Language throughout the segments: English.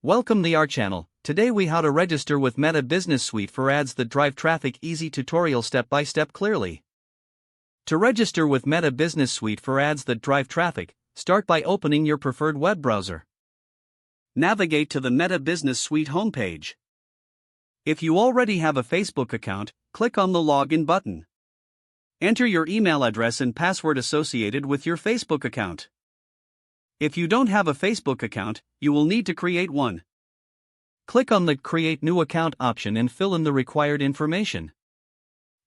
Welcome to our channel. Today we how to register with Meta Business Suite for ads that drive traffic. Easy tutorial step by step clearly. To register with Meta Business Suite for ads that drive traffic, start by opening your preferred web browser. Navigate to the Meta Business Suite homepage. If you already have a Facebook account, click on the Login button. Enter your email address and password associated with your Facebook account. If you don't have a Facebook account, you will need to create one. Click on the Create New Account option and fill in the required information.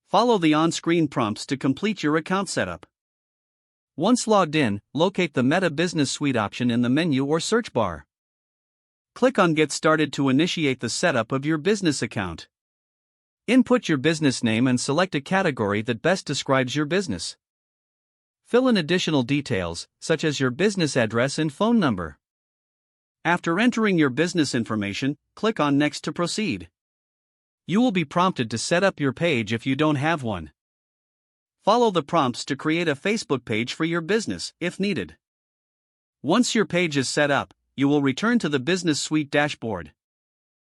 Follow the on-screen prompts to complete your account setup. Once logged in, locate the Meta Business Suite option in the menu or search bar. Click on Get Started to initiate the setup of your business account. Input your business name and select a category that best describes your business. Fill in additional details, such as your business address and phone number. After entering your business information, click on Next to proceed. You will be prompted to set up your page if you don't have one. Follow the prompts to create a Facebook page for your business, if needed. Once your page is set up, you will return to the Business Suite dashboard.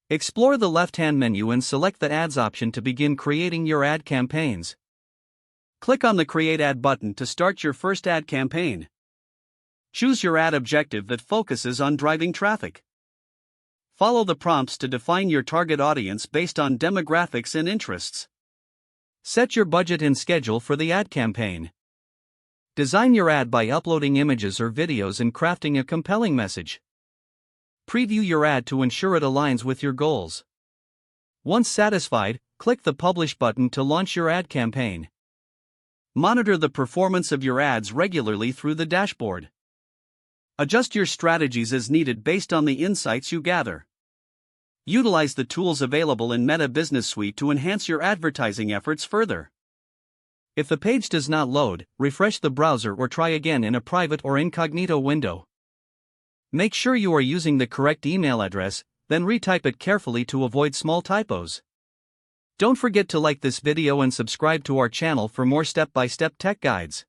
Explore the left-hand menu and select the Ads option to begin creating your ad campaigns. Click on the Create Ad button to start your first ad campaign. Choose your ad objective that focuses on driving traffic. Follow the prompts to define your target audience based on demographics and interests. Set your budget and schedule for the ad campaign. Design your ad by uploading images or videos and crafting a compelling message. Preview your ad to ensure it aligns with your goals. Once satisfied, click the Publish button to launch your ad campaign. Monitor the performance of your ads regularly through the dashboard. Adjust your strategies as needed based on the insights you gather. Utilize the tools available in Meta Business Suite to enhance your advertising efforts further. If the page does not load, refresh the browser or try again in a private or incognito window. Make sure you are using the correct email address, then retype it carefully to avoid small typos. Don't forget to like this video and subscribe to our channel for more step-by-step tech guides.